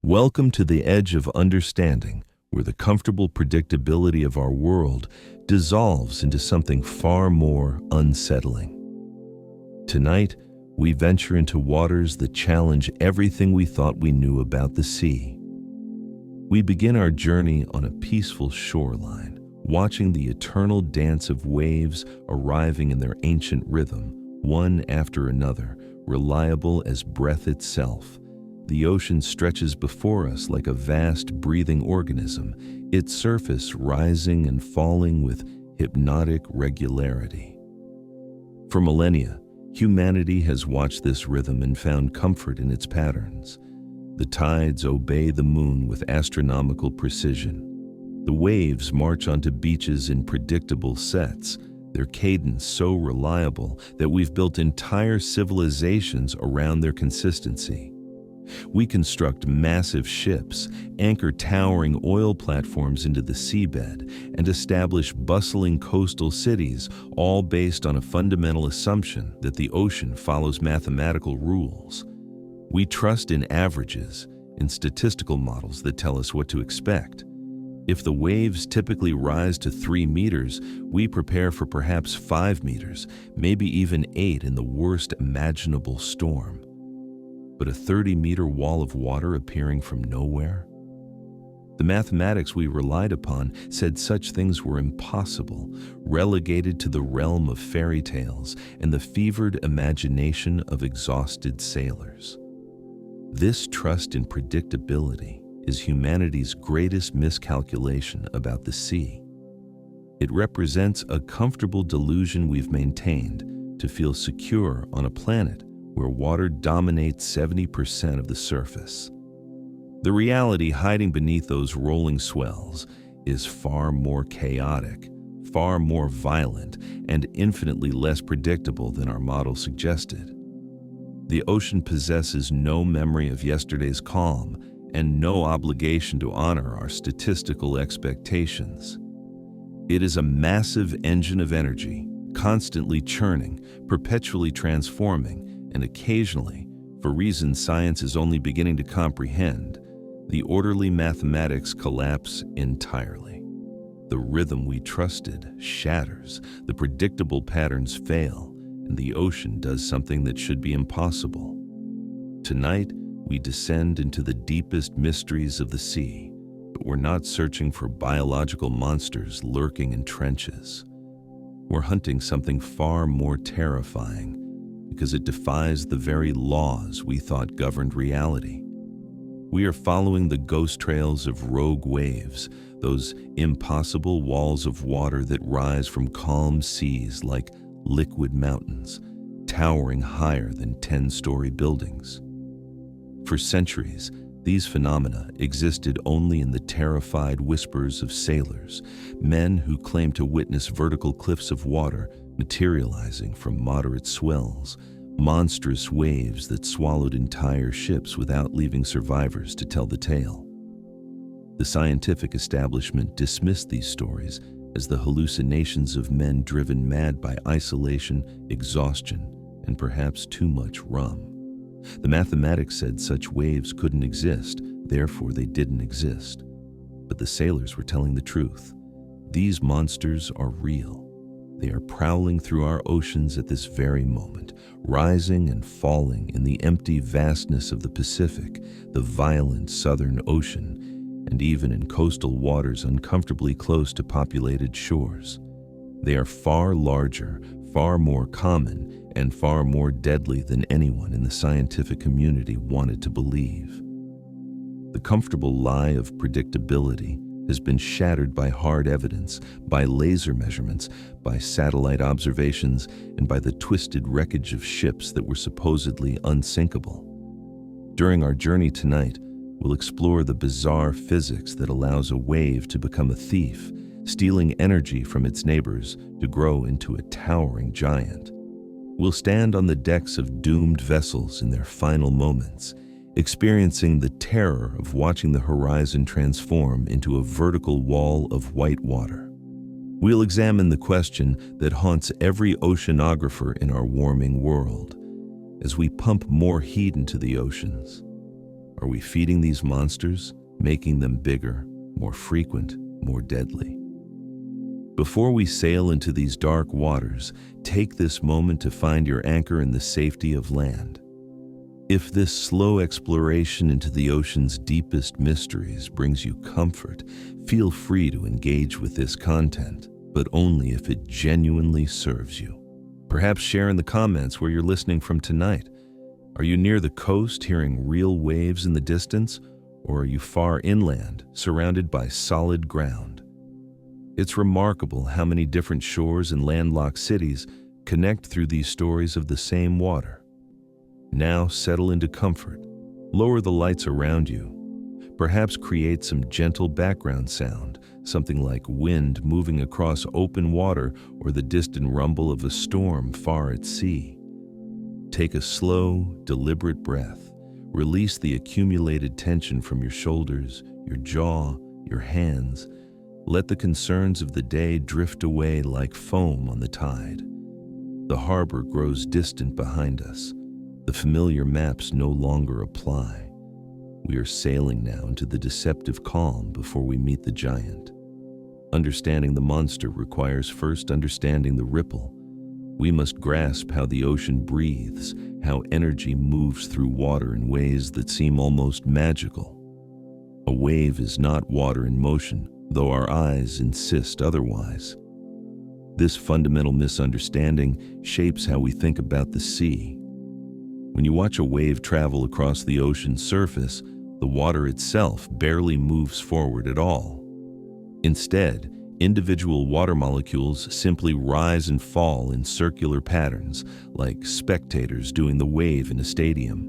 Welcome to the edge of understanding, where the comfortable predictability of our world dissolves into something far more unsettling. Tonight, we venture into waters that challenge everything we thought we knew about the sea. We begin our journey on a peaceful shoreline, watching the eternal dance of waves arriving in their ancient rhythm, one after another, reliable as breath itself. The ocean stretches before us like a vast breathing organism, its surface rising and falling with hypnotic regularity. For millennia, humanity has watched this rhythm and found comfort in its patterns. The tides obey the moon with astronomical precision. The waves march onto beaches in predictable sets, their cadence so reliable that we've built entire civilizations around their consistency. We construct massive ships, anchor towering oil platforms into the seabed, and establish bustling coastal cities, all based on a fundamental assumption that the ocean follows mathematical rules. We trust in averages, in statistical models that tell us what to expect. If the waves typically rise to 3 meters, we prepare for perhaps 5 meters, maybe even 8 in the worst imaginable storm. But a 30-meter wall of water appearing from nowhere? The mathematics we relied upon said such things were impossible, relegated to the realm of fairy tales and the fevered imagination of exhausted sailors. This trust in predictability is humanity's greatest miscalculation about the sea. It represents a comfortable delusion we've maintained to feel secure on a planet where water dominates 70% of the surface. The reality hiding beneath those rolling swells is far more chaotic, far more violent, and infinitely less predictable than our model suggested. The ocean possesses no memory of yesterday's calm and no obligation to honor our statistical expectations. It is a massive engine of energy, constantly churning, perpetually transforming, and occasionally, for reasons science is only beginning to comprehend, the orderly mathematics collapse entirely. The rhythm we trusted shatters, the predictable patterns fail, and the ocean does something that should be impossible. Tonight, we descend into the deepest mysteries of the sea, but we're not searching for biological monsters lurking in trenches. We're hunting something far more terrifying, because it defies the very laws we thought governed reality. We are following the ghost trails of rogue waves, those impossible walls of water that rise from calm seas like liquid mountains, towering higher than 10-story buildings. For centuries, these phenomena existed only in the terrified whispers of sailors, men who claimed to witness vertical cliffs of water materializing from moderate swells, monstrous waves that swallowed entire ships without leaving survivors to tell the tale. The scientific establishment dismissed these stories as the hallucinations of men driven mad by isolation, exhaustion, and perhaps too much rum. The mathematics said such waves couldn't exist, therefore they didn't exist. But the sailors were telling the truth. These monsters are real. They are prowling through our oceans at this very moment, rising and falling in the empty vastness of the Pacific, the violent Southern Ocean, and even in coastal waters uncomfortably close to populated shores. They are far larger, far more common, and far more deadly than anyone in the scientific community wanted to believe. The comfortable lie of predictability has been shattered by hard evidence, by laser measurements, by satellite observations, and by the twisted wreckage of ships that were supposedly unsinkable. During our journey tonight, we'll explore the bizarre physics that allows a wave to become a thief, stealing energy from its neighbors to grow into a towering giant. We'll stand on the decks of doomed vessels in their final moments, experiencing the terror of watching the horizon transform into a vertical wall of white water. We'll examine the question that haunts every oceanographer in our warming world. As we pump more heat into the oceans, Are we feeding these monsters, making them bigger, more frequent, more deadly? Before we sail into these dark waters, take this moment to find your anchor in the safety of land. If this slow exploration into the ocean's deepest mysteries brings you comfort, feel free to engage with this content, but only if it genuinely serves you. Perhaps share in the comments where you're listening from tonight. Are you near the coast, hearing real waves in the distance, or are you far inland, surrounded by solid ground? It's remarkable how many different shores and landlocked cities connect through these stories of the same water. Now settle into comfort, lower the lights around you, perhaps create some gentle background sound, something like wind moving across open water or the distant rumble of a storm far at sea. Take a slow, deliberate breath. Release the accumulated tension from your shoulders, your jaw, your hands. Let the concerns of the day drift away like foam on the tide. The harbor grows distant behind us. The familiar maps no longer apply. We are sailing now into the deceptive calm before we meet the giant. Understanding the monster requires first understanding the ripple. We must grasp how the ocean breathes, how energy moves through water in ways that seem almost magical. A wave is not water in motion, though our eyes insist otherwise. This fundamental misunderstanding shapes how we think about the sea. When you watch a wave travel across the ocean's surface, the water itself barely moves forward at all. Instead, individual water molecules simply rise and fall in circular patterns, like spectators doing the wave in a stadium.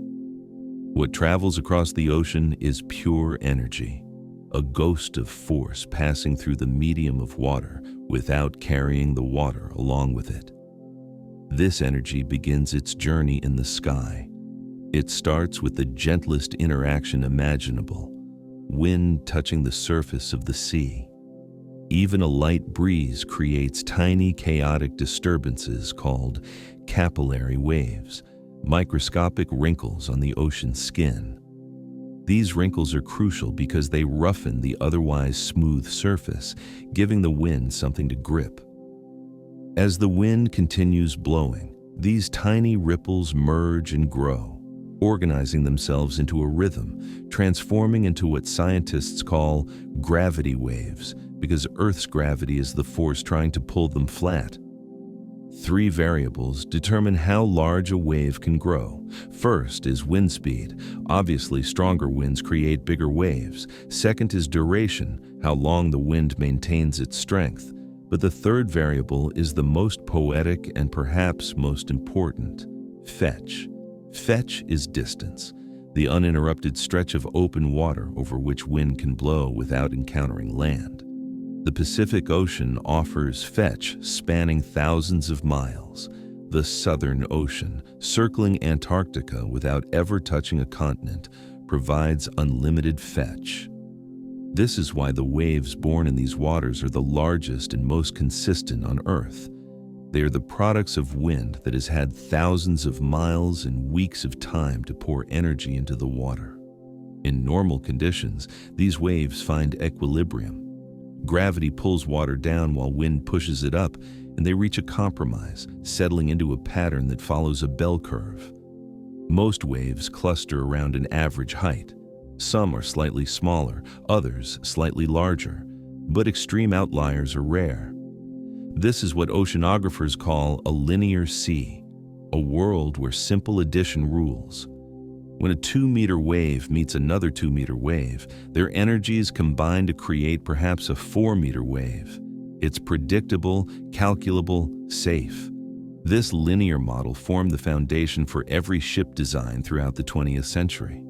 What travels across the ocean is pure energy, a ghost of force passing through the medium of water without carrying the water along with it. This energy begins its journey in the sky. It starts with the gentlest interaction imaginable, wind touching the surface of the sea. Even a light breeze creates tiny chaotic disturbances called capillary waves, microscopic wrinkles on the ocean's skin. These wrinkles are crucial because they roughen the otherwise smooth surface, giving the wind something to grip. As the wind continues blowing, these tiny ripples merge and grow, organizing themselves into a rhythm, transforming into what scientists call gravity waves, because Earth's gravity is the force trying to pull them flat. 3 variables determine how large a wave can grow. First is wind speed. Obviously, stronger winds create bigger waves. Second is duration, how long the wind maintains its strength. But the third variable is the most poetic and perhaps most important: fetch. Fetch is distance, the uninterrupted stretch of open water over which wind can blow without encountering land. The Pacific Ocean offers fetch spanning thousands of miles. The Southern Ocean, circling Antarctica without ever touching a continent, provides unlimited fetch. This is why the waves born in these waters are the largest and most consistent on Earth. They are the products of wind that has had thousands of miles and weeks of time to pour energy into the water. In normal conditions, these waves find equilibrium. Gravity pulls water down while wind pushes it up, and they reach a compromise, settling into a pattern that follows a bell curve. Most waves cluster around an average height. Some are slightly smaller, others slightly larger, but extreme outliers are rare. This is what oceanographers call a linear sea, a world where simple addition rules. When a 2-meter wave meets another 2-meter wave, their energies combine to create perhaps a 4-meter wave. It's predictable, calculable, safe. This linear model formed the foundation for every ship design throughout the 20th century.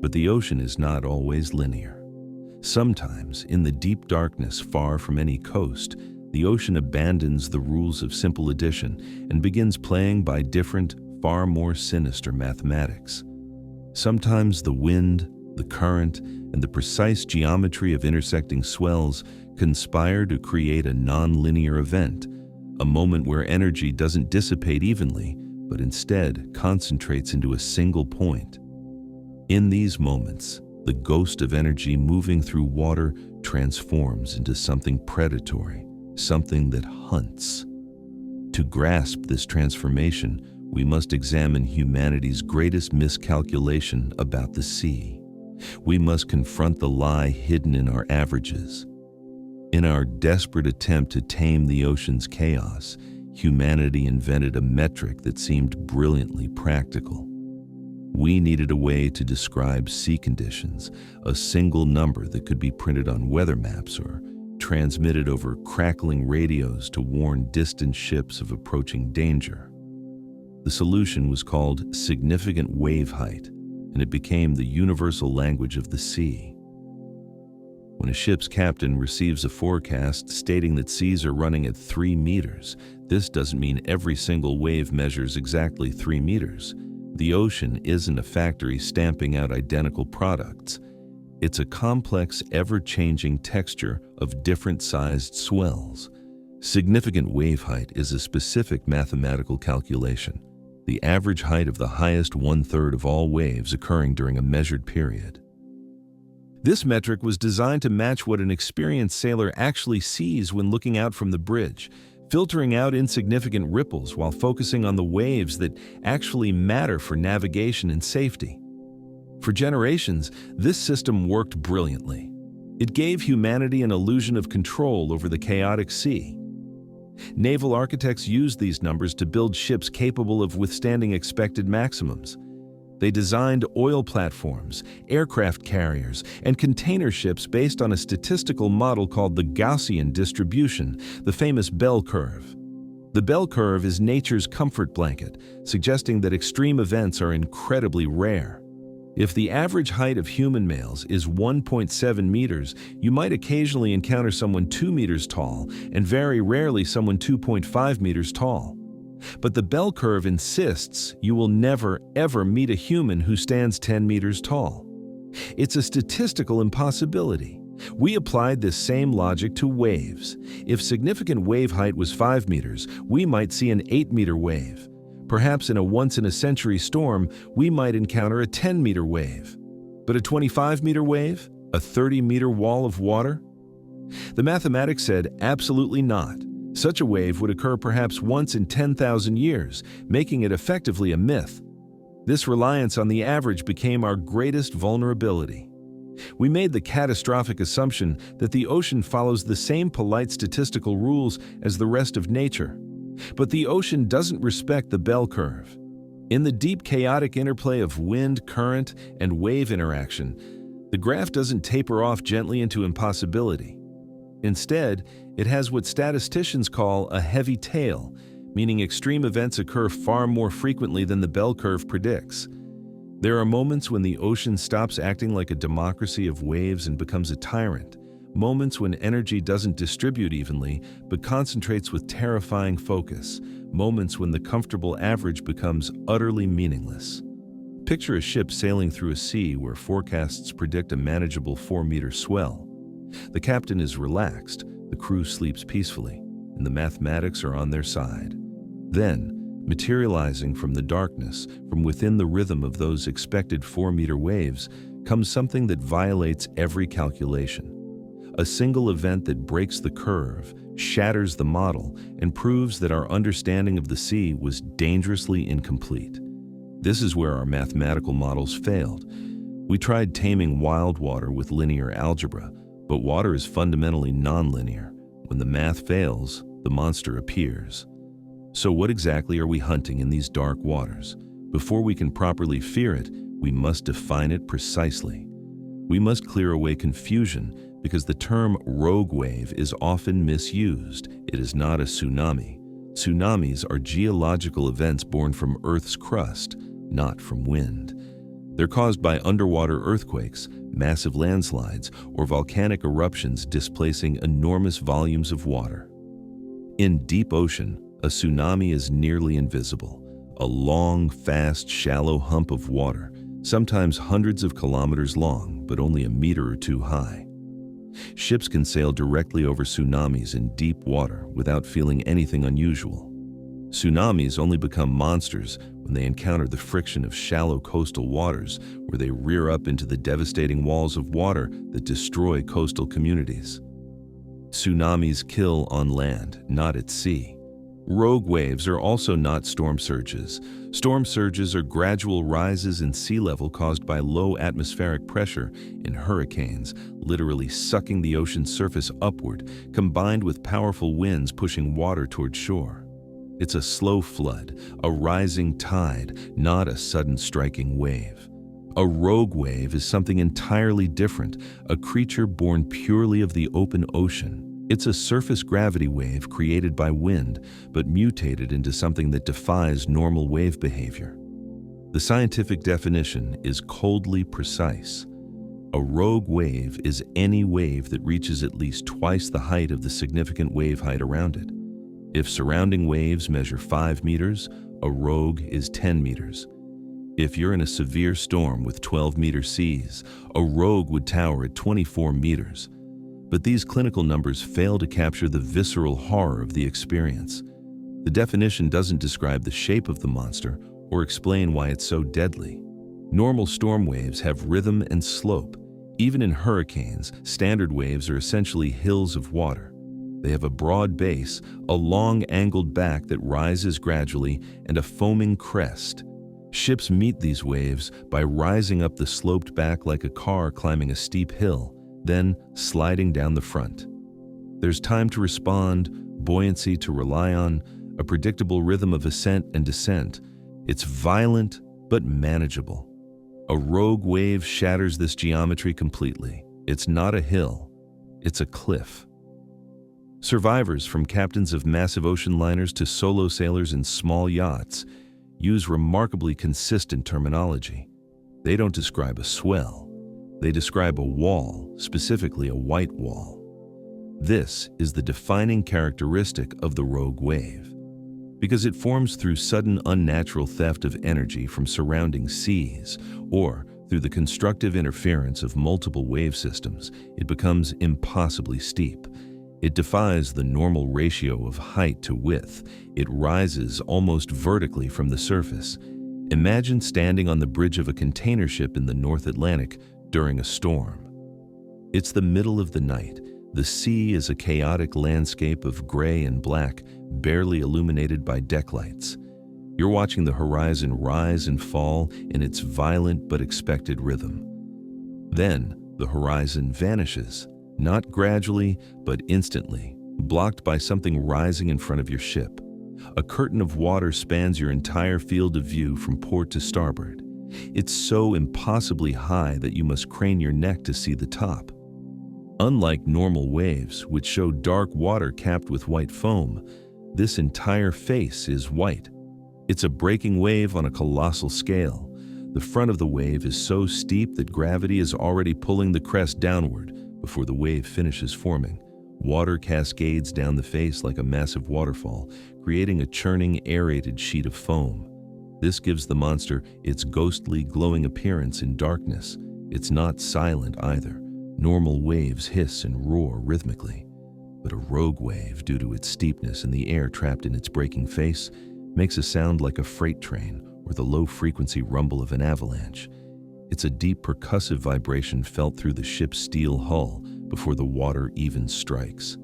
But the ocean is not always linear. Sometimes, in the deep darkness far from any coast, the ocean abandons the rules of simple addition and begins playing by different, far more sinister mathematics. Sometimes the wind, the current, and the precise geometry of intersecting swells conspire to create a non-linear event, a moment where energy doesn't dissipate evenly, but instead concentrates into a single point. In these moments, the ghost of energy moving through water transforms into something predatory, something that hunts. To grasp this transformation, we must examine humanity's greatest miscalculation about the sea. We must confront the lie hidden in our averages. In our desperate attempt to tame the ocean's chaos, humanity invented a metric that seemed brilliantly practical. We needed a way to describe sea conditions, a single number that could be printed on weather maps or transmitted over crackling radios to warn distant ships of approaching danger. The solution was called significant wave height, and it became the universal language of the sea. When a ship's captain receives a forecast stating that seas are running at 3 meters, this doesn't mean every single wave measures exactly 3 meters. The ocean isn't a factory stamping out identical products. It's a complex, ever-changing texture of different-sized swells. Significant wave height is a specific mathematical calculation, the average height of the highest 1/3 of all waves occurring during a measured period. This metric was designed to match what an experienced sailor actually sees when looking out from the bridge, filtering out insignificant ripples while focusing on the waves that actually matter for navigation and safety. For generations, this system worked brilliantly. It gave humanity an illusion of control over the chaotic sea. Naval architects used these numbers to build ships capable of withstanding expected maximums. They designed oil platforms, aircraft carriers, and container ships based on a statistical model called the Gaussian distribution, the famous bell curve. The bell curve is nature's comfort blanket, suggesting that extreme events are incredibly rare. If the average height of human males is 1.7 meters, you might occasionally encounter someone 2 meters tall, and very rarely someone 2.5 meters tall. But the bell curve insists you will never, ever meet a human who stands 10 meters tall. It's a statistical impossibility. We applied this same logic to waves. If significant wave height was 5 meters, we might see an 8-meter wave. Perhaps in a once-in-a-century storm, we might encounter a 10-meter wave. But a 25-meter wave? A 30-meter wall of water? The mathematics said absolutely not. Such a wave would occur perhaps once in 10,000 years, making it effectively a myth. This reliance on the average became our greatest vulnerability. We made the catastrophic assumption that the ocean follows the same polite statistical rules as the rest of nature. But the ocean doesn't respect the bell curve. In the deep chaotic interplay of wind, current, and wave interaction, the graph doesn't taper off gently into impossibility. Instead, it has what statisticians call a heavy tail, meaning extreme events occur far more frequently than the bell curve predicts. There are moments when the ocean stops acting like a democracy of waves and becomes a tyrant, moments when energy doesn't distribute evenly but concentrates with terrifying focus, moments when the comfortable average becomes utterly meaningless. Picture a ship sailing through a sea where forecasts predict a manageable 4-meter swell. The captain is relaxed, the crew sleeps peacefully, and the mathematics are on their side. Then, materializing from the darkness, from within the rhythm of those expected 4-meter waves, comes something that violates every calculation. A single event that breaks the curve, shatters the model, and proves that our understanding of the sea was dangerously incomplete. This is where our mathematical models failed. We tried taming wild water with linear algebra, but water is fundamentally nonlinear. When the math fails, the monster appears. So what exactly are we hunting in these dark waters? Before we can properly fear it, we must define it precisely. We must clear away confusion because the term rogue wave is often misused. It is not a tsunami. Tsunamis are geological events born from Earth's crust, not from wind. They're caused by underwater earthquakes, massive landslides, or volcanic eruptions displacing enormous volumes of water. In deep ocean, a tsunami is nearly invisible, a long, fast, shallow hump of water, sometimes hundreds of kilometers long, but only a meter or two high. Ships can sail directly over tsunamis in deep water without feeling anything unusual. Tsunamis only become monsters when they encounter the friction of shallow coastal waters, where they rear up into the devastating walls of water that destroy coastal communities. Tsunamis kill on land, not at sea. Rogue waves are also not storm surges. Storm surges are gradual rises in sea level caused by low atmospheric pressure in hurricanes, literally sucking the ocean's surface upward, combined with powerful winds pushing water toward shore. It's a slow flood, a rising tide, not a sudden striking wave. A rogue wave is something entirely different, a creature born purely of the open ocean. It's a surface gravity wave created by wind, but mutated into something that defies normal wave behavior. The scientific definition is coldly precise. A rogue wave is any wave that reaches at least twice the height of the significant wave height around it. If surrounding waves measure 5 meters, a rogue is 10 meters. If you're in a severe storm with 12-meter seas, a rogue would tower at 24 meters. But these clinical numbers fail to capture the visceral horror of the experience. The definition doesn't describe the shape of the monster or explain why it's so deadly. Normal storm waves have rhythm and slope. Even in hurricanes, standard waves are essentially hills of water. They have a broad base, a long angled back that rises gradually, and a foaming crest. Ships meet these waves by rising up the sloped back like a car climbing a steep hill, then sliding down the front. There's time to respond, buoyancy to rely on, a predictable rhythm of ascent and descent. It's violent but manageable. A rogue wave shatters this geometry completely. It's not a hill, it's a cliff. Survivors, from captains of massive ocean liners to solo sailors in small yachts, use remarkably consistent terminology. They don't describe a swell. They describe a wall, specifically a white wall. This is the defining characteristic of the rogue wave. Because it forms through sudden unnatural theft of energy from surrounding seas, or through the constructive interference of multiple wave systems, it becomes impossibly steep. It defies the normal ratio of height to width. It rises almost vertically from the surface. Imagine standing on the bridge of a container ship in the North Atlantic during a storm. It's the middle of the night. The sea is a chaotic landscape of gray and black, barely illuminated by deck lights. You're watching the horizon rise and fall in its violent but expected rhythm. Then the horizon vanishes, not gradually, but instantly, blocked by something rising in front of your ship. A curtain of water spans your entire field of view from port to starboard. It's so impossibly high that you must crane your neck to see the top. Unlike normal waves, which show dark water capped with white foam, this entire face is white. It's a breaking wave on a colossal scale. The front of the wave is so steep that gravity is already pulling the crest downward before the wave finishes forming. Water cascades down the face like a massive waterfall, creating a churning, aerated sheet of foam. This gives the monster its ghostly, glowing appearance in darkness. It's not silent either. Normal waves hiss and roar rhythmically. But a rogue wave, due to its steepness and the air trapped in its breaking face, makes a sound like a freight train or the low-frequency rumble of an avalanche. It's a deep percussive vibration felt through the ship's steel hull before the water even strikes.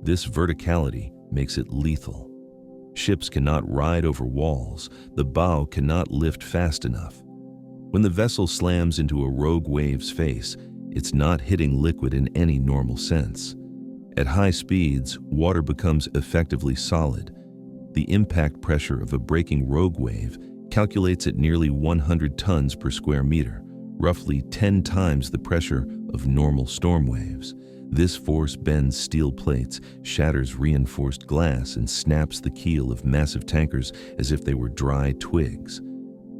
This verticality makes it lethal. Ships cannot ride over walls. The bow cannot lift fast enough. When the vessel slams into a rogue wave's face, it's not hitting liquid in any normal sense. At high speeds, water becomes effectively solid. The impact pressure of a breaking rogue wave calculates at nearly 100 tons per square meter, roughly 10 times the pressure of normal storm waves. This force bends steel plates, shatters reinforced glass, and snaps the keel of massive tankers as if they were dry twigs.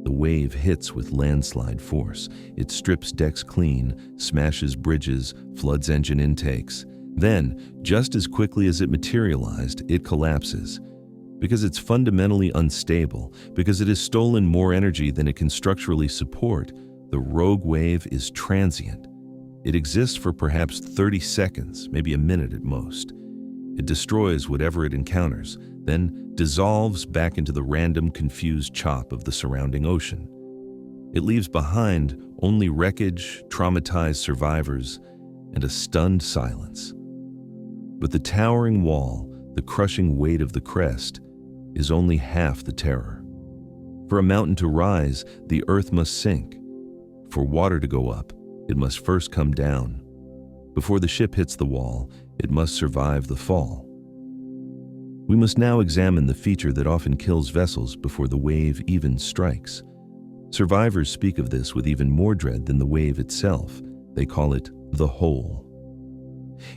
The wave hits with landslide force. It strips decks clean, smashes bridges, floods engine intakes. Then, just as quickly as it materialized, it collapses. Because it's fundamentally unstable, because it has stolen more energy than it can structurally support, the rogue wave is transient. It exists for perhaps 30 seconds, maybe a minute at most. It destroys whatever it encounters, then dissolves back into the random, confused chop of the surrounding ocean. It leaves behind only wreckage, traumatized survivors, and a stunned silence. But the towering wall, the crushing weight of the crest, is only half the terror. For a mountain to rise, the earth must sink. For water to go up, it must first come down. Before the ship hits the wall, it must survive the fall. We must now examine the feature that often kills vessels before the wave even strikes. Survivors speak of this with even more dread than the wave itself. They call it the hole.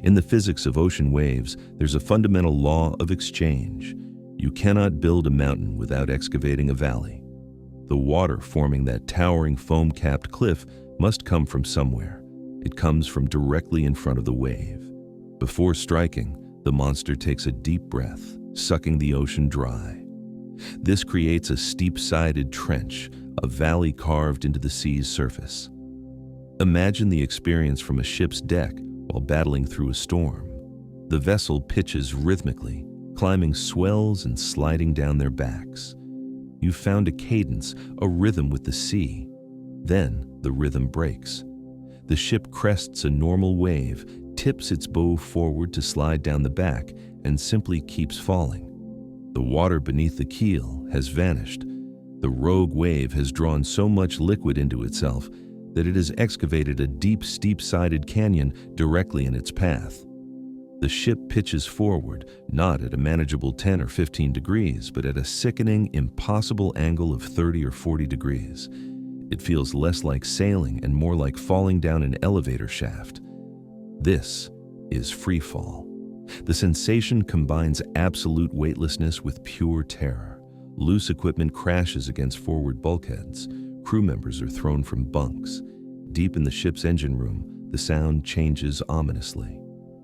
In the physics of ocean waves, there's a fundamental law of exchange. You cannot build a mountain without excavating a valley. The water forming that towering foam-capped cliff must come from somewhere. It comes from directly in front of the wave. Before striking, the monster takes a deep breath, sucking the ocean dry. This creates a steep-sided trench, a valley carved into the sea's surface. Imagine the experience from a ship's deck while battling through a storm. The vessel pitches rhythmically, climbing swells and sliding down their backs. You've found a cadence, a rhythm with the sea. Then the rhythm breaks. The ship crests a normal wave, tips its bow forward to slide down the back, and simply keeps falling. The water beneath the keel has vanished. The rogue wave has drawn so much liquid into itself that it has excavated a deep, steep-sided canyon directly in its path. The ship pitches forward, not at a manageable 10 or 15 degrees, but at a sickening, impossible angle of 30 or 40 degrees. It feels less like sailing and more like falling down an elevator shaft. This is free fall. The sensation combines absolute weightlessness with pure terror. Loose equipment crashes against forward bulkheads. Crew members are thrown from bunks. Deep in the ship's engine room, the sound changes ominously.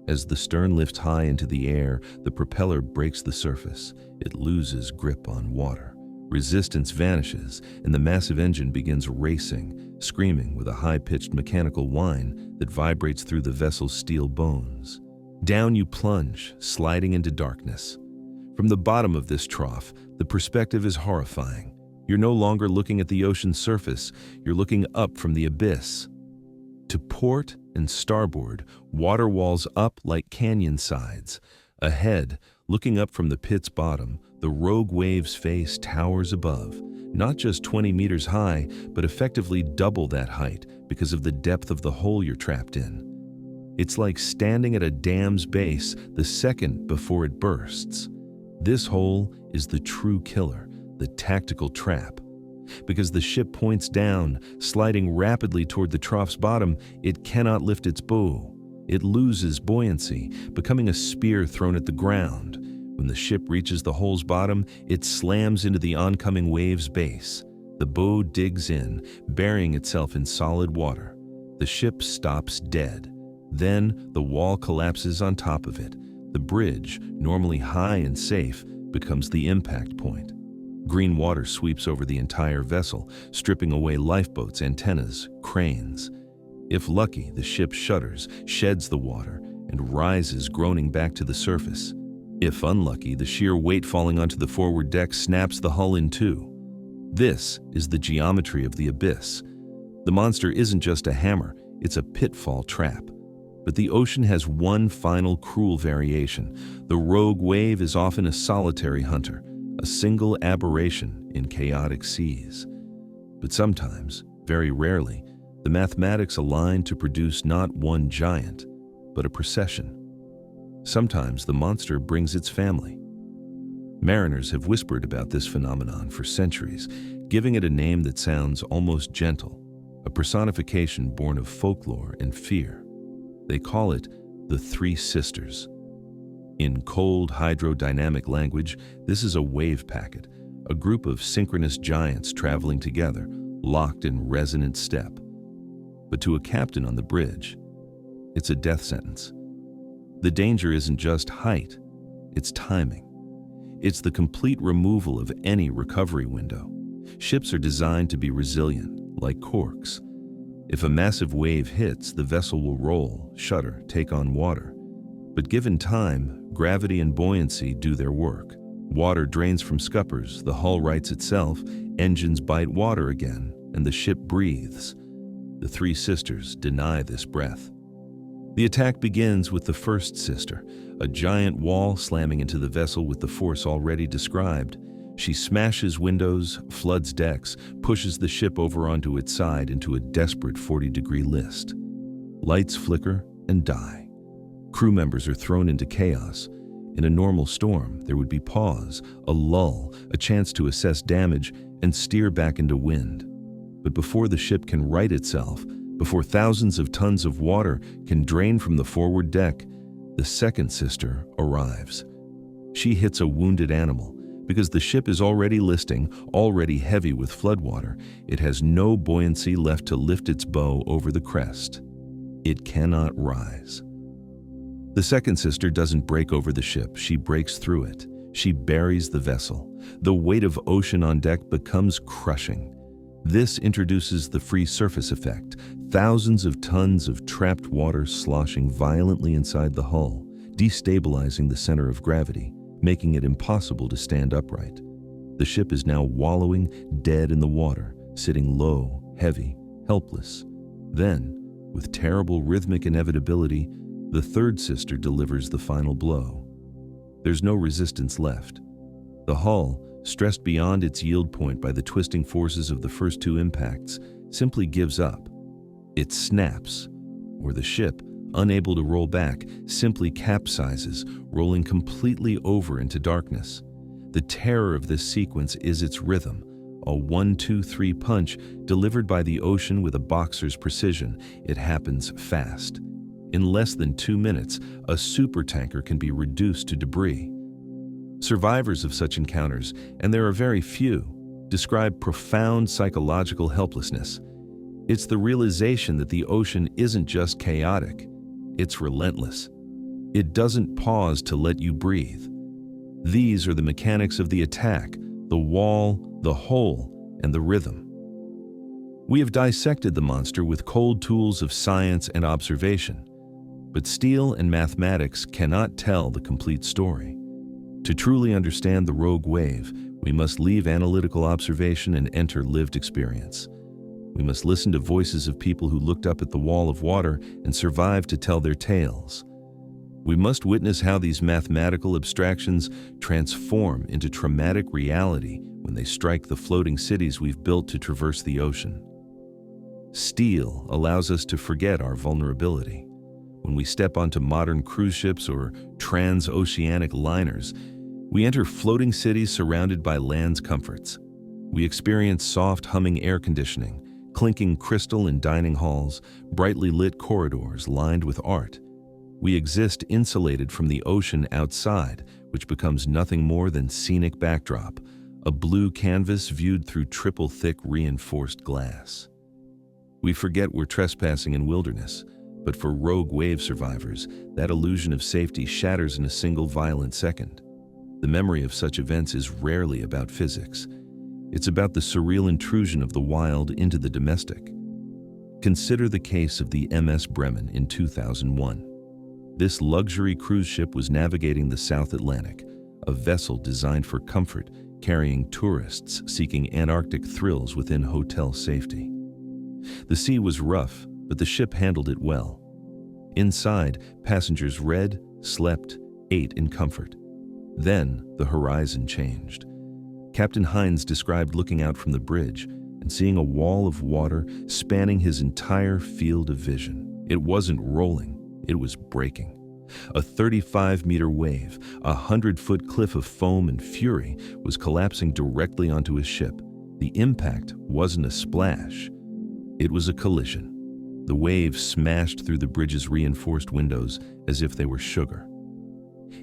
As the stern lifts high into the air, the propeller breaks the surface. It loses grip on water. Resistance vanishes, and the massive engine begins racing, screaming with a high-pitched mechanical whine that vibrates through the vessel's steel bones. Down you plunge, sliding into darkness. From the bottom of this trough, the perspective is horrifying. You're no longer looking at the ocean's surface, you're looking up from the abyss. To port and starboard, water walls up like canyon sides. Ahead, looking up from the pit's bottom, the rogue wave's face towers above, not just 20 meters high, but effectively double that height because of the depth of the hole you're trapped in. It's like standing at a dam's base the second before it bursts. This hole is the true killer, the tactical trap. Because the ship points down, sliding rapidly toward the trough's bottom, it cannot lift its bow. It loses buoyancy, becoming a spear thrown at the ground. When the ship reaches the hole's bottom, it slams into the oncoming wave's base. The bow digs in, burying itself in solid water. The ship stops dead. Then the wall collapses on top of it. The bridge, normally high and safe, becomes the impact point. Green water sweeps over the entire vessel, stripping away lifeboats, antennas, cranes. If lucky, the ship shudders, sheds the water, and rises, groaning back to the surface. If unlucky, the sheer weight falling onto the forward deck snaps the hull in two. This is the geometry of the abyss. The monster isn't just a hammer, it's a pitfall trap. But the ocean has one final cruel variation. The rogue wave is often a solitary hunter, a single aberration in chaotic seas. But sometimes, very rarely, the mathematics align to produce not one giant, but a procession. Sometimes the monster brings its family. Mariners have whispered about this phenomenon for centuries, giving it a name that sounds almost gentle, a personification born of folklore and fear. They call it the Three Sisters. In cold hydrodynamic language, this is a wave packet, a group of synchronous giants traveling together, locked in resonant step. But to a captain on the bridge, it's a death sentence. The danger isn't just height, it's timing. It's the complete removal of any recovery window. Ships are designed to be resilient, like corks. If a massive wave hits, the vessel will roll, shudder, take on water. But given time, gravity and buoyancy do their work. Water drains from scuppers, the hull rights itself, engines bite water again, and the ship breathes. The three sisters deny this breath. The attack begins with the first sister, a giant wall slamming into the vessel with the force already described. She smashes windows, floods decks, pushes the ship over onto its side into a desperate 40-degree list. Lights flicker and die. Crew members are thrown into chaos. In a normal storm, there would be pause, a lull, a chance to assess damage and steer back into wind. But before the ship can right itself, before thousands of tons of water can drain from the forward deck, the second sister arrives. She hits a wounded animal. Because the ship is already listing, already heavy with floodwater, it has no buoyancy left to lift its bow over the crest. It cannot rise. The second sister doesn't break over the ship, she breaks through it. She buries the vessel. The weight of ocean on deck becomes crushing. This introduces the free surface effect, thousands of tons of trapped water sloshing violently inside the hull, destabilizing the center of gravity, making it impossible to stand upright. The ship is now wallowing dead in the water, sitting low, heavy, helpless. Then, with terrible rhythmic inevitability, the third sister delivers the final blow. There's no resistance left. The hull, stressed beyond its yield point by the twisting forces of the first two impacts, simply gives up. It snaps, or the ship, unable to roll back, simply capsizes, rolling completely over into darkness. The terror of this sequence is its rhythm, a 1-2-3 punch delivered by the ocean with a boxer's precision. It happens fast. In less than 2 minutes, a supertanker can be reduced to debris. Survivors of such encounters, and there are very few, describe profound psychological helplessness. It's the realization that the ocean isn't just chaotic, it's relentless. It doesn't pause to let you breathe. These are the mechanics of the attack, the wall, the hole, and the rhythm. We have dissected the monster with cold tools of science and observation, but steel and mathematics cannot tell the complete story. To truly understand the rogue wave, we must leave analytical observation and enter lived experience. We must listen to voices of people who looked up at the wall of water and survived to tell their tales. We must witness how these mathematical abstractions transform into traumatic reality when they strike the floating cities we've built to traverse the ocean. Steel allows us to forget our vulnerability. When we step onto modern cruise ships or transoceanic liners, we enter floating cities surrounded by land's comforts. We experience soft humming air conditioning, clinking crystal in dining halls, brightly lit corridors lined with art. We exist insulated from the ocean outside, which becomes nothing more than scenic backdrop, a blue canvas viewed through triple thick reinforced glass. We forget we're trespassing in wilderness, but for rogue wave survivors, that illusion of safety shatters in a single violent second. The memory of such events is rarely about physics. It's about the surreal intrusion of the wild into the domestic. Consider the case of the MS Bremen in 2001. This luxury cruise ship was navigating the South Atlantic, a vessel designed for comfort, carrying tourists seeking Antarctic thrills within hotel safety. The sea was rough, but the ship handled it well. Inside, passengers read, slept, ate in comfort. Then, the horizon changed. Captain Hines described looking out from the bridge and seeing a wall of water spanning his entire field of vision. It wasn't rolling, it was breaking. A 35-meter wave, a 100-foot cliff of foam and fury, was collapsing directly onto his ship. The impact wasn't a splash, it was a collision. The wave smashed through the bridge's reinforced windows as if they were sugar.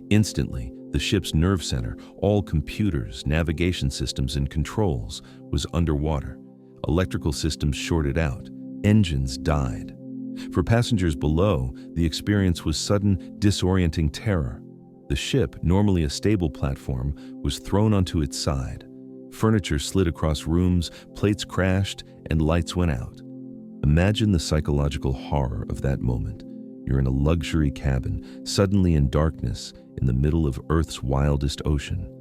Instantly, the ship's nerve center, all computers, navigation systems, and controls, was underwater. Electrical systems shorted out. Engines died. For passengers below, the experience was sudden, disorienting terror. The ship, normally a stable platform, was thrown onto its side. Furniture slid across rooms, plates crashed, and lights went out. Imagine the psychological horror of that moment. You're in a luxury cabin, suddenly in darkness, in the middle of Earth's wildest ocean.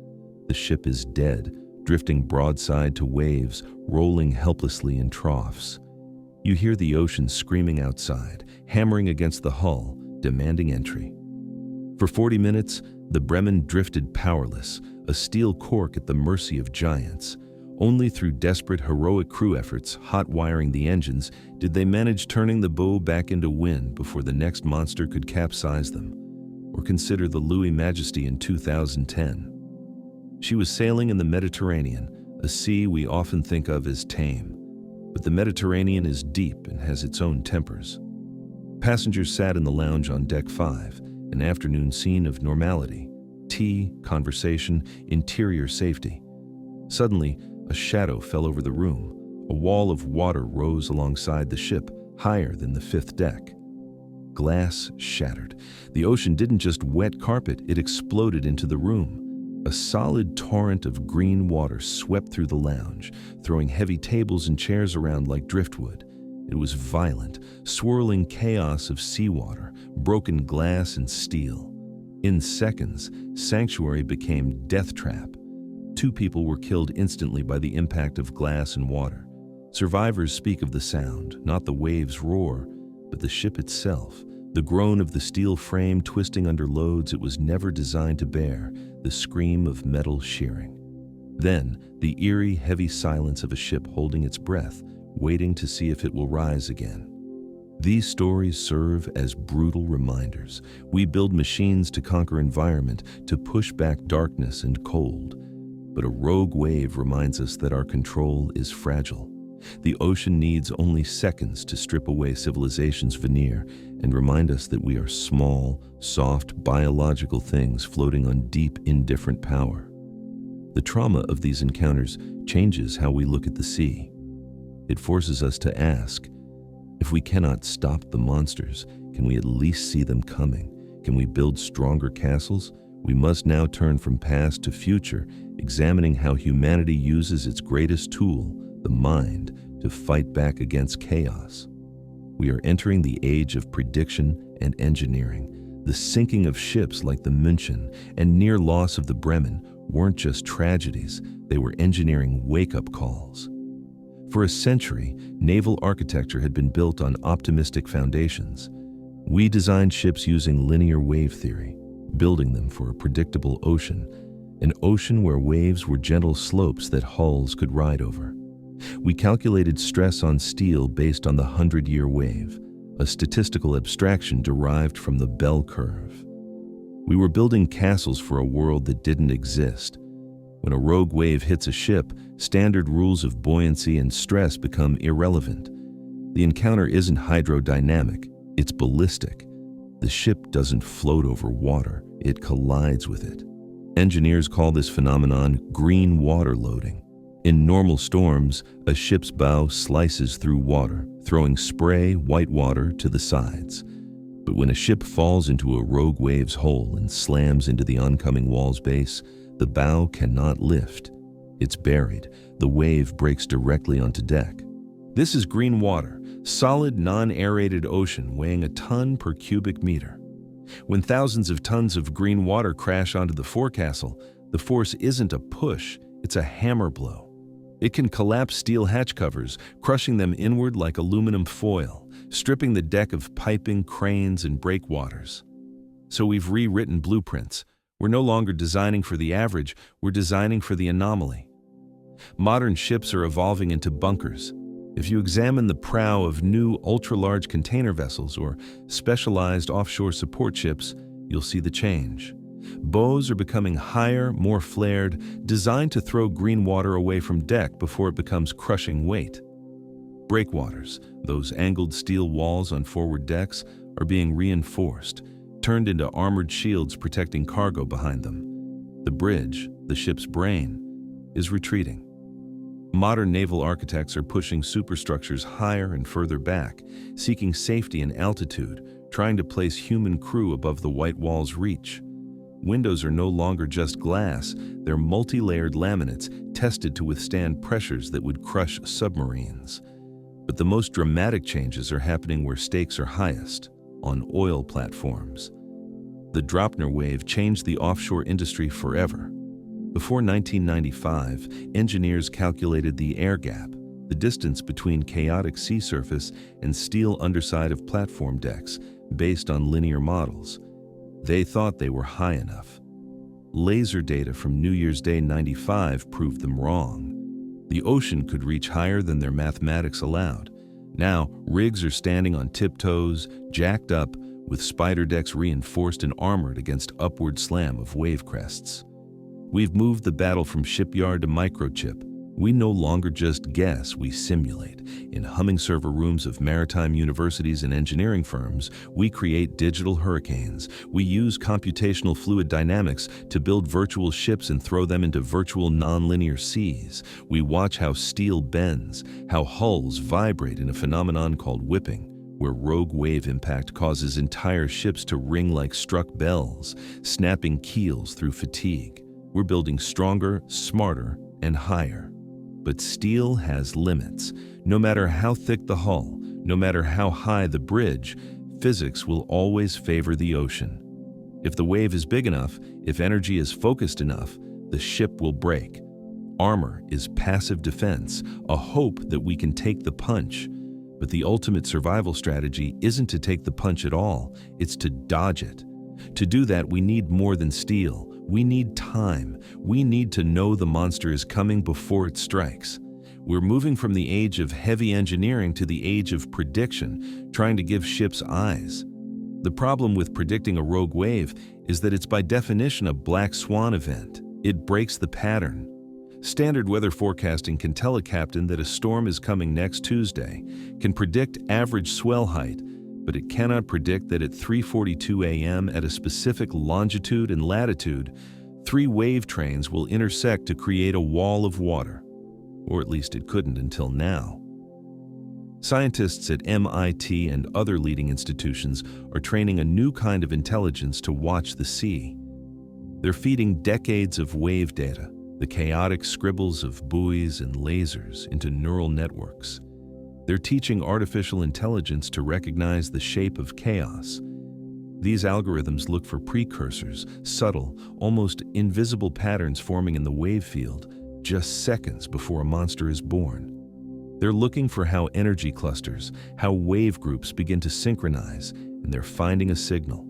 The ship is dead, drifting broadside to waves, rolling helplessly in troughs. You hear the ocean screaming outside, hammering against the hull, demanding entry. For 40 minutes, the Bremen drifted powerless, a steel cork at the mercy of giants. Only through desperate, heroic crew efforts, hot-wiring the engines, did they manage turning the bow back into wind before the next monster could capsize them. Or consider the Louis Majesty in 2010. She was sailing in the Mediterranean, a sea we often think of as tame. But the Mediterranean is deep and has its own tempers. Passengers sat in the lounge on Deck 5, an afternoon scene of normality, tea, conversation, interior safety. Suddenly, a shadow fell over the room. A wall of water rose alongside the ship, higher than the 5th deck. Glass shattered. The ocean didn't just wet carpet, it exploded into the room. A solid torrent of green water swept through the lounge, throwing heavy tables and chairs around like driftwood. It was violent, swirling chaos of seawater, broken glass and steel. In seconds, Sanctuary became death trap. 2 people were killed instantly by the impact of glass and water. Survivors speak of the sound, not the waves' roar, but the ship itself, the groan of the steel frame twisting under loads it was never designed to bear, the scream of metal shearing. Then, the eerie, heavy silence of a ship holding its breath, waiting to see if it will rise again. These stories serve as brutal reminders. We build machines to conquer environment, to push back darkness and cold. But a rogue wave reminds us that our control is fragile. The ocean needs only seconds to strip away civilization's veneer and remind us that we are small, soft, biological things floating on deep, indifferent power. The trauma of these encounters changes how we look at the sea. It forces us to ask, if we cannot stop the monsters, can we at least see them coming? Can we build stronger castles? We must now turn from past to future, examining how humanity uses its greatest tool, the mind, to fight back against chaos. We are entering the age of prediction and engineering. The sinking of ships like the München and near loss of the Bremen weren't just tragedies, they were engineering wake-up calls. For a century, naval architecture had been built on optimistic foundations. We designed ships using linear wave theory, building them for a predictable ocean, an ocean where waves were gentle slopes that hulls could ride over. We calculated stress on steel based on the 100-year wave, a statistical abstraction derived from the bell curve. We were building castles for a world that didn't exist. When a rogue wave hits a ship, standard rules of buoyancy and stress become irrelevant. The encounter isn't hydrodynamic, it's ballistic. The ship doesn't float over water, it collides with it. Engineers call this phenomenon green water loading. In normal storms, a ship's bow slices through water, throwing spray, white water to the sides. But when a ship falls into a rogue wave's hole and slams into the oncoming wall's base, the bow cannot lift. It's buried. The wave breaks directly onto deck. This is green water, solid, non-aerated ocean weighing a ton per cubic meter. When thousands of tons of green water crash onto the forecastle, the force isn't a push, it's a hammer blow. It can collapse steel hatch covers, crushing them inward like aluminum foil, stripping the deck of piping, cranes, and breakwaters. So we've rewritten blueprints. We're no longer designing for the average, we're designing for the anomaly. Modern ships are evolving into bunkers. If you examine the prow of new ultra-large container vessels or specialized offshore support ships, you'll see the change. Bows are becoming higher, more flared, designed to throw green water away from deck before it becomes crushing weight. Breakwaters, those angled steel walls on forward decks, are being reinforced, turned into armored shields protecting cargo behind them. The bridge, the ship's brain, is retreating. Modern naval architects are pushing superstructures higher and further back, seeking safety and altitude, trying to place human crew above the white wall's reach. Windows are no longer just glass, they're multi-layered laminates tested to withstand pressures that would crush submarines. But the most dramatic changes are happening where stakes are highest. on oil platforms. The Dropner wave changed the offshore industry forever. Before 1995, engineers calculated the air gap, the distance between chaotic sea surface and steel underside of platform decks, based on linear models. They thought they were high enough. Laser data from New Year's Day '95 proved them wrong. The ocean could reach higher than their mathematics allowed. Now, rigs are standing on tiptoes, jacked up, with spider decks reinforced and armored against upward slam of wave crests. We've moved the battle from shipyard to microchip. We no longer just guess, we simulate. In humming server rooms of maritime universities and engineering firms, we create digital hurricanes. We use computational fluid dynamics to build virtual ships and throw them into virtual nonlinear seas. We watch how steel bends, how hulls vibrate in a phenomenon called whipping, where rogue wave impact causes entire ships to ring like struck bells, snapping keels through fatigue. We're building stronger, smarter, and higher. But steel has limits. No matter how thick the hull, no matter how high the bridge, physics will always favor the ocean. If the wave is big enough, if energy is focused enough, the ship will break. Armor is passive defense, a hope that we can take the punch. But the ultimate survival strategy isn't to take the punch at all, it's to dodge it. To do that, we need more than steel. We need time. We need to know the monster is coming before it strikes. We're moving from the age of heavy engineering to the age of prediction, trying to give ships eyes. The problem with predicting a rogue wave is that it's by definition a black swan event. It breaks the pattern. Standard weather forecasting can tell a captain that a storm is coming next Tuesday, can predict average swell height, but it cannot predict that at 3:42 a.m. at a specific longitude and latitude, 3 wave trains will intersect to create a wall of water. Or at least it couldn't until now. Scientists at MIT and other leading institutions are training a new kind of intelligence to watch the sea. They're feeding decades of wave data, the chaotic scribbles of buoys and lasers, into neural networks. They're teaching artificial intelligence to recognize the shape of chaos. These algorithms look for precursors, subtle, almost invisible patterns forming in the wave field just seconds before a monster is born. They're looking for how energy clusters, how wave groups begin to synchronize, and they're finding a signal.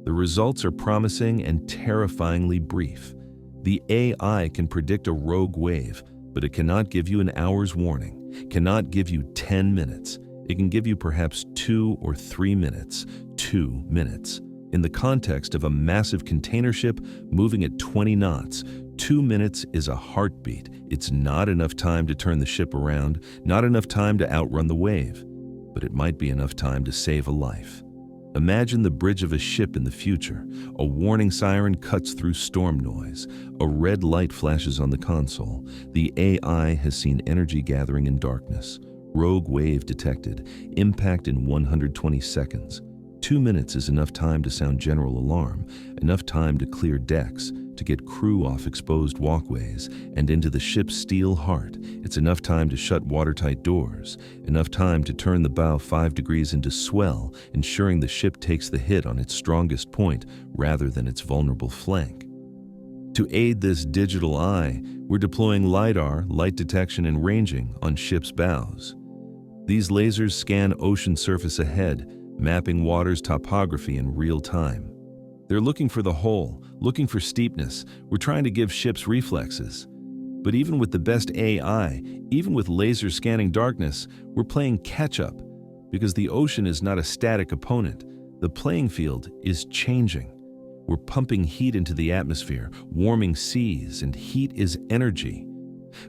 The results are promising and terrifyingly brief. The AI can predict a rogue wave, but it cannot give you an hour's warning. Cannot give you 10 minutes. It can give you perhaps 2 or 3 minutes. 2 minutes. In the context of a massive container ship moving at 20 knots, 2 minutes is a heartbeat. It's not enough time to turn the ship around, not enough time to outrun the wave, but it might be enough time to save a life. Imagine the bridge of a ship in the future. A warning siren cuts through storm noise. A red light flashes on the console. The AI has seen energy gathering in darkness. Rogue wave detected. Impact in 120 seconds. 2 minutes is enough time to sound general alarm, enough time to clear decks, to get crew off exposed walkways and into the ship's steel heart. It's enough time to shut watertight doors, enough time to turn the bow 5 degrees into swell, ensuring the ship takes the hit on its strongest point rather than its vulnerable flank. To aid this digital eye, we're deploying LiDAR, light detection and ranging, on ships' bows. These lasers scan ocean surface ahead, mapping water's topography in real time. They're looking for the hole, looking for steepness. We're trying to give ships reflexes. But even with the best AI, even with laser scanning darkness, we're playing catch-up, because the ocean is not a static opponent. The playing field is changing. We're pumping heat into the atmosphere, warming seas, and heat is energy.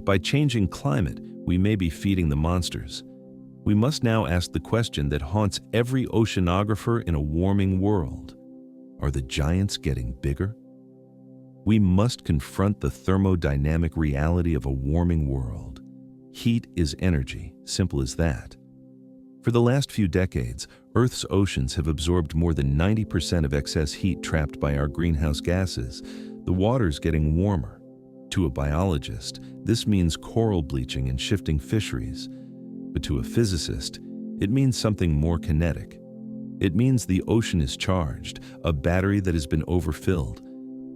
By changing climate, we may be feeding the monsters. We must now ask the question that haunts every oceanographer in a warming world. Are the giants getting bigger? We must confront the thermodynamic reality of a warming world. Heat is energy, simple as that. For the last few decades, Earth's oceans have absorbed more than 90% of excess heat trapped by our greenhouse gases. The water's getting warmer. To a biologist, this means coral bleaching and shifting fisheries. But to a physicist, it means something more kinetic. It means the ocean is charged, a battery that has been overfilled.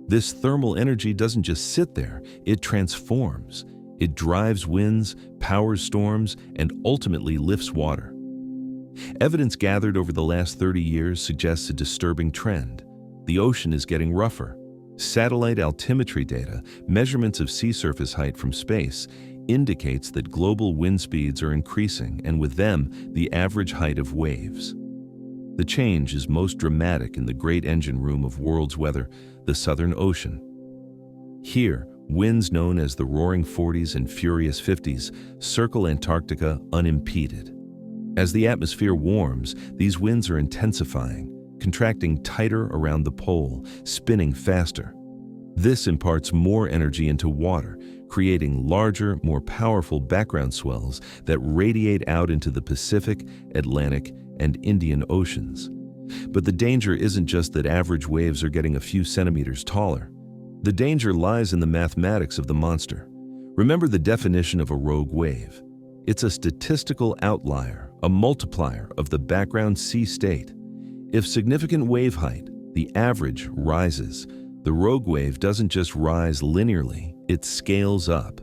This thermal energy doesn't just sit there, it transforms. It drives winds, powers storms, and ultimately lifts water. Evidence gathered over the last 30 years suggests a disturbing trend. The ocean is getting rougher. Satellite altimetry data, measurements of sea surface height from space, indicates that global wind speeds are increasing, and with them, the average height of waves. The change is most dramatic in the great engine room of world's weather, the Southern Ocean. Here, winds known as the Roaring Forties and Furious Fifties circle Antarctica unimpeded. As the atmosphere warms, these winds are intensifying, contracting tighter around the pole, spinning faster. This imparts more energy into water, creating larger, more powerful background swells that radiate out into the Pacific, Atlantic, and Indian Oceans. But the danger isn't just that average waves are getting a few centimeters taller. The danger lies in the mathematics of the monster. Remember the definition of a rogue wave. It's a statistical outlier, a multiplier of the background sea state. If significant wave height, the average, rises, the rogue wave doesn't just rise linearly, it scales up.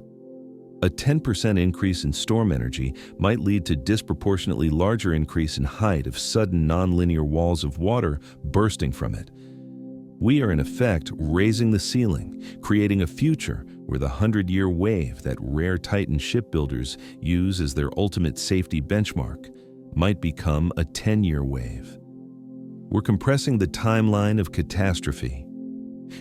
A 10% increase in storm energy might lead to disproportionately larger increase in height of sudden nonlinear walls of water bursting from it. We are in effect raising the ceiling, creating a future where the 100-year wave that rare Titan shipbuilders use as their ultimate safety benchmark might become a 10-year wave. We're compressing the timeline of catastrophe.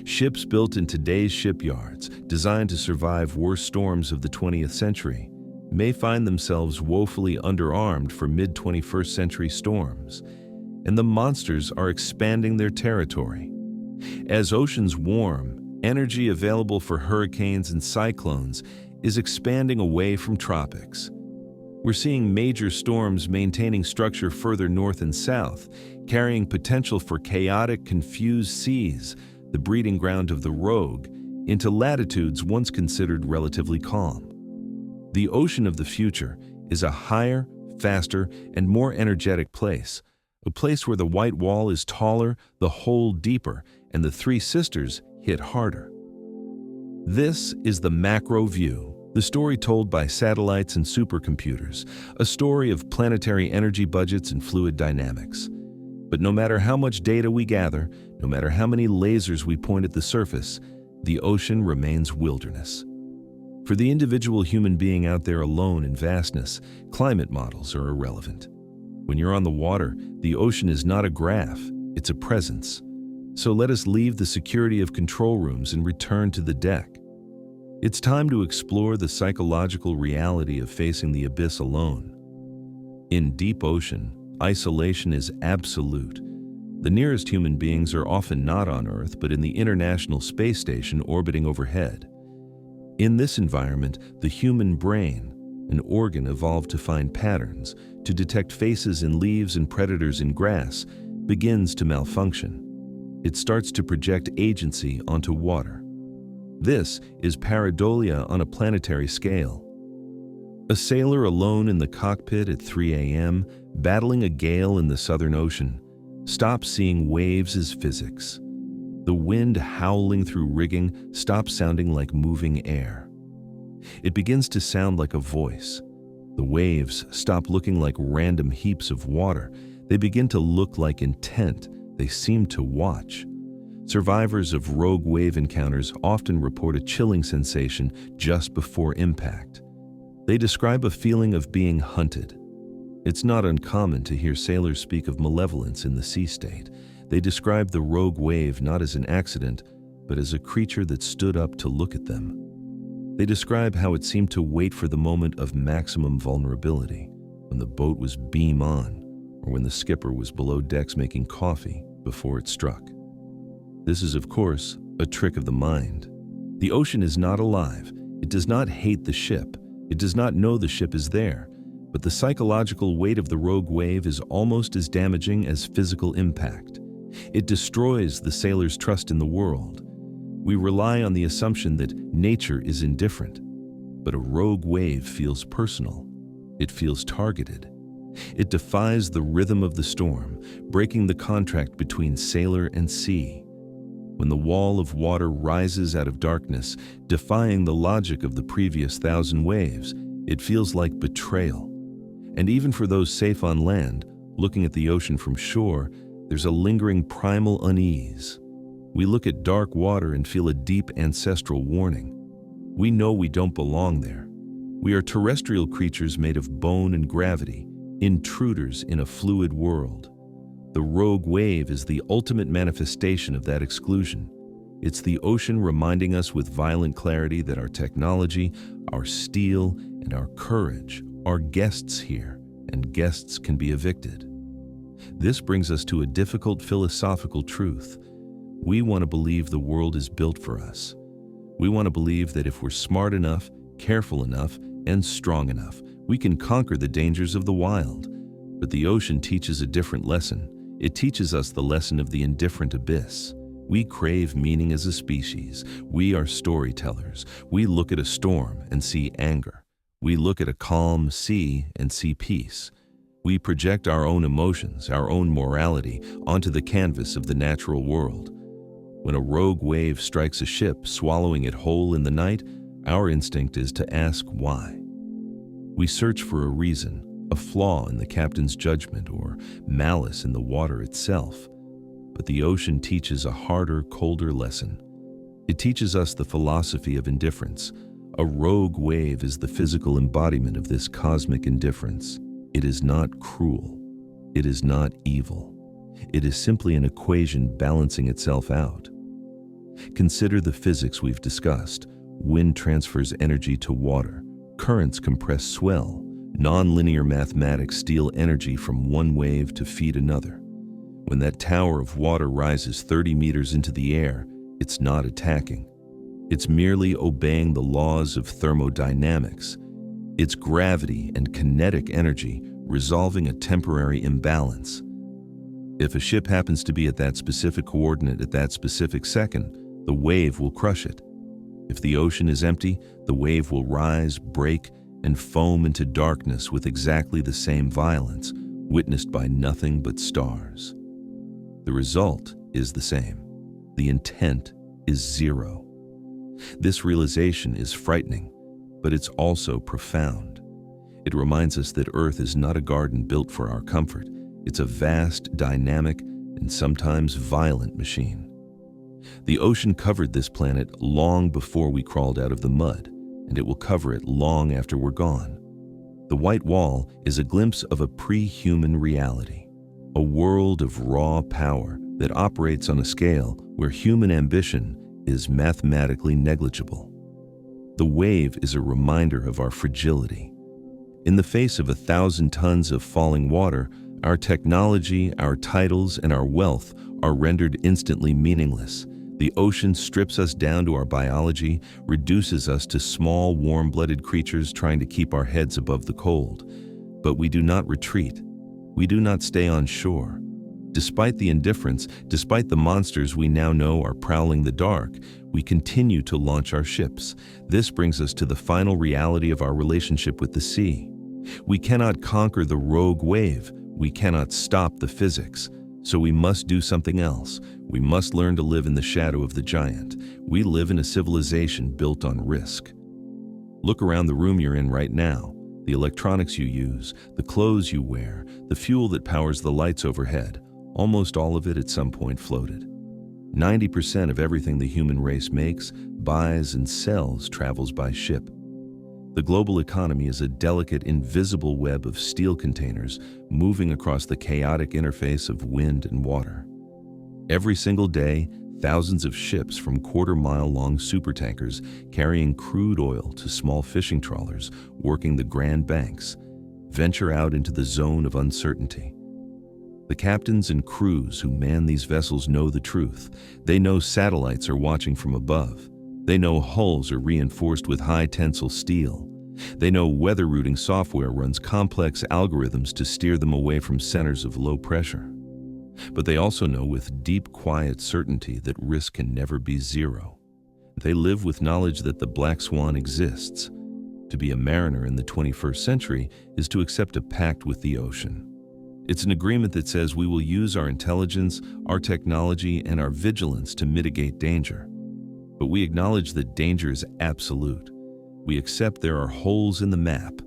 Ships built in today's shipyards, designed to survive worst storms of the 20th century, may find themselves woefully underarmed for mid-21st century storms, and the monsters are expanding their territory. As oceans warm, energy available for hurricanes and cyclones is expanding away from tropics. We're seeing major storms maintaining structure further north and south, carrying potential for chaotic, confused seas, the breeding ground of the rogue, into latitudes once considered relatively calm. The ocean of the future is a higher, faster, and more energetic place, a place where the white wall is taller, the hole deeper, and the three sisters hit harder. This is the macro view, the story told by satellites and supercomputers, a story of planetary energy budgets and fluid dynamics. But no matter how much data we gather, no matter how many lasers we point at the surface, the ocean remains wilderness. For the individual human being out there alone in vastness, climate models are irrelevant. When you're on the water, the ocean is not a graph, it's a presence. So let us leave the security of control rooms and return to the deck. It's time to explore the psychological reality of facing the abyss alone. In deep ocean, isolation is absolute. The nearest human beings are often not on Earth, but in the International Space Station orbiting overhead. In this environment, the human brain, an organ evolved to find patterns, to detect faces in leaves and predators in grass, begins to malfunction. It starts to project agency onto water. This is pareidolia on a planetary scale. A sailor alone in the cockpit at 3 a.m., battling a gale in the Southern Ocean, stops seeing waves as physics. The wind howling through rigging stops sounding like moving air. It begins to sound like a voice. The waves stop looking like random heaps of water. They begin to look like intent. They seem to watch. Survivors of rogue wave encounters often report a chilling sensation just before impact. They describe a feeling of being hunted. It's not uncommon to hear sailors speak of malevolence in the sea state. They describe the rogue wave not as an accident, but as a creature that stood up to look at them. They describe how it seemed to wait for the moment of maximum vulnerability, when the boat was beam on, or when the skipper was below decks making coffee before it struck. This is, of course, a trick of the mind. The ocean is not alive. It does not hate the ship. It does not know the ship is there. But the psychological weight of the rogue wave is almost as damaging as physical impact. It destroys the sailor's trust in the world. We rely on the assumption that nature is indifferent. But a rogue wave feels personal. It feels targeted. It defies the rhythm of the storm, breaking the contract between sailor and sea. When the wall of water rises out of darkness, defying the logic of the previous 1,000 waves, it feels like betrayal. And even for those safe on land, looking at the ocean from shore, there's a lingering primal unease. We look at dark water and feel a deep ancestral warning. We know we don't belong there. We are terrestrial creatures made of bone and gravity, intruders in a fluid world. The rogue wave is the ultimate manifestation of that exclusion. It's the ocean reminding us with violent clarity that our technology, our steel, and our courage are guests here, and guests can be evicted. This brings us to a difficult philosophical truth. We want to believe the world is built for us. We want to believe that if we're smart enough, careful enough, and strong enough, we can conquer the dangers of the wild. But the ocean teaches a different lesson. It teaches us the lesson of the indifferent abyss. We crave meaning as a species. We are storytellers. We look at a storm and see anger. We look at a calm sea and see peace. We project our own emotions, our own morality, onto the canvas of the natural world. When a rogue wave strikes a ship, swallowing it whole in the night, our instinct is to ask why. We search for a reason, a flaw in the captain's judgment, or malice in the water itself. But the ocean teaches a harder, colder lesson. It teaches us the philosophy of indifference. A rogue wave is the physical embodiment of this cosmic indifference. It is not cruel. It is not evil. It is simply an equation balancing itself out. Consider the physics we've discussed. Wind transfers energy to water. Currents compress swell. Nonlinear mathematics steal energy from one wave to feed another. When that tower of water rises 30 meters into the air, it's not attacking. It's merely obeying the laws of thermodynamics. It's gravity and kinetic energy resolving a temporary imbalance. If a ship happens to be at that specific coordinate at that specific second, the wave will crush it. If the ocean is empty, the wave will rise, break, and foam into darkness with exactly the same violence, witnessed by nothing but stars. The result is the same. The intent is zero. This realization is frightening, but it's also profound. It reminds us that Earth is not a garden built for our comfort. It's a vast, dynamic, and sometimes violent machine. The ocean covered this planet long before we crawled out of the mud, and it will cover it long after we're gone. The white wall is a glimpse of a pre-human reality, a world of raw power that operates on a scale where human ambition is mathematically negligible. The wave is a reminder of our fragility. In the face of 1,000 tons of falling water, our technology, our titles, and our wealth are rendered instantly meaningless. The ocean strips us down to our biology, reduces us to small, warm-blooded creatures trying to keep our heads above the cold. But we do not retreat. We do not stay on shore. Despite the indifference, despite the monsters we now know are prowling the dark, we continue to launch our ships. This brings us to the final reality of our relationship with the sea. We cannot conquer the rogue wave. We cannot stop the physics. So we must do something else. We must learn to live in the shadow of the giant. We live in a civilization built on risk. Look around the room you're in right now. The electronics you use, the clothes you wear, the fuel that powers the lights overhead. Almost all of it at some point floated. 90% of everything the human race makes, buys, and sells travels by ship. The global economy is a delicate, invisible web of steel containers moving across the chaotic interface of wind and water. Every single day, thousands of ships from quarter-mile-long supertankers carrying crude oil to small fishing trawlers working the Grand Banks venture out into the zone of uncertainty. The captains and crews who man these vessels know the truth. They know satellites are watching from above. They know hulls are reinforced with high tensile steel. They know weather routing software runs complex algorithms to steer them away from centers of low pressure. But they also know with deep, quiet certainty that risk can never be zero. They live with knowledge that the black swan exists. To be a mariner in the 21st century is to accept a pact with the ocean. It's an agreement that says we will use our intelligence, our technology, and our vigilance to mitigate danger. But we acknowledge that danger is absolute. We accept there are holes in the map.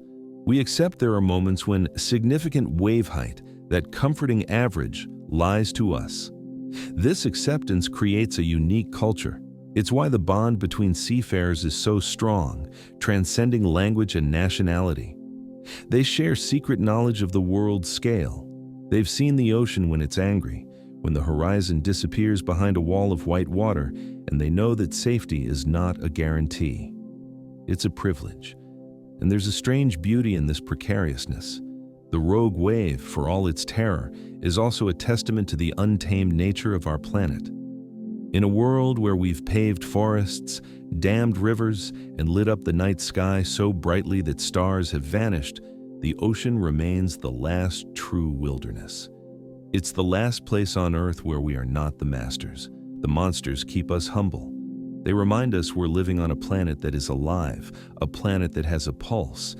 We accept there are moments when significant wave height, that comforting average, lies to us. This acceptance creates a unique culture. It's why the bond between seafarers is so strong, transcending language and nationality. They share secret knowledge of the world's scale. They've seen the ocean when it's angry, when the horizon disappears behind a wall of white water, and they know that safety is not a guarantee. It's a privilege. And there's a strange beauty in this precariousness. The rogue wave, for all its terror, is also a testament to the untamed nature of our planet. In a world where we've paved forests, dammed rivers, and lit up the night sky so brightly that stars have vanished, the ocean remains the last true wilderness. It's the last place on Earth where we are not the masters. The monsters keep us humble. They remind us we're living on a planet that is alive, a planet that has a pulse.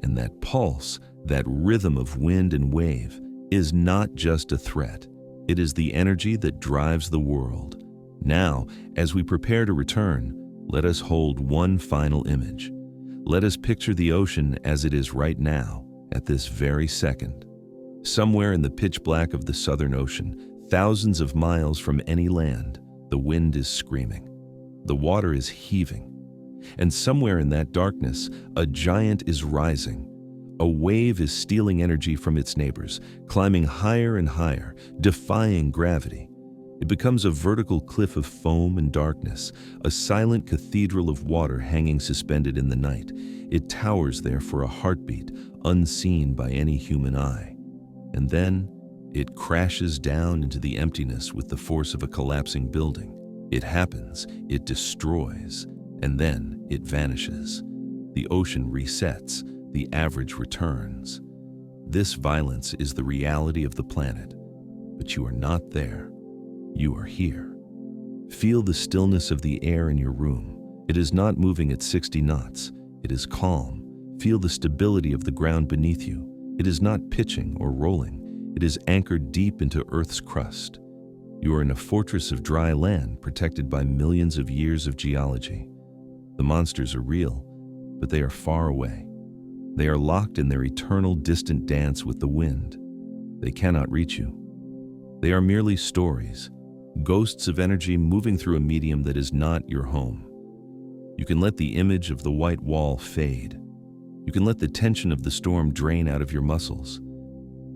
And that pulse, that rhythm of wind and wave, is not just a threat. It is the energy that drives the world. Now, as we prepare to return, let us hold one final image. Let us picture the ocean as it is right now, at this very second. Somewhere in the pitch black of the Southern Ocean, thousands of miles from any land, the wind is screaming. The water is heaving. And somewhere in that darkness, a giant is rising. A wave is stealing energy from its neighbors, climbing higher and higher, defying gravity. It becomes a vertical cliff of foam and darkness, a silent cathedral of water hanging suspended in the night. It towers there for a heartbeat, unseen by any human eye. And then, it crashes down into the emptiness with the force of a collapsing building. It happens, it destroys, and then it vanishes. The ocean resets, the average returns. This violence is the reality of the planet, but you are not there. You are here. Feel the stillness of the air in your room. It is not moving at 60 knots. It is calm. Feel the stability of the ground beneath you. It is not pitching or rolling. It is anchored deep into Earth's crust. You are in a fortress of dry land protected by millions of years of geology. The monsters are real, but they are far away. They are locked in their eternal distant dance with the wind. They cannot reach you. They are merely stories, ghosts of energy moving through a medium that is not your home. You can let the image of the white wall fade. You can let the tension of the storm drain out of your muscles.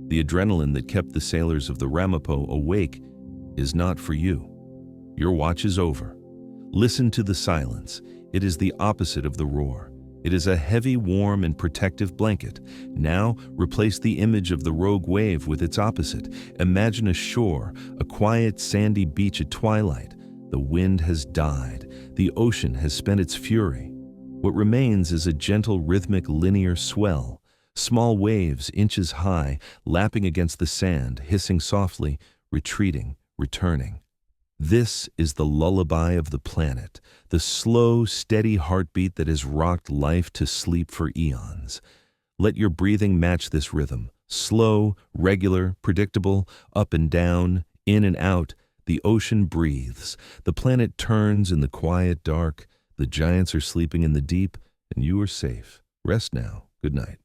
The adrenaline that kept the sailors of the Ramapo awake is not for you. Your watch is over. Listen to the silence. It is the opposite of the roar. It is a heavy, warm, and protective blanket. Now, replace the image of the rogue wave with its opposite. Imagine a shore, a quiet, sandy beach at twilight. The wind has died. The ocean has spent its fury. What remains is a gentle, rhythmic, linear swell. Small waves, inches high, lapping against the sand, hissing softly, retreating, returning. This is the lullaby of the planet, the slow, steady heartbeat that has rocked life to sleep for eons. Let your breathing match this rhythm. Slow, regular, predictable, up and down, in and out. The ocean breathes. The planet turns in the quiet dark. The giants are sleeping in the deep, and you are safe. Rest now. Good night.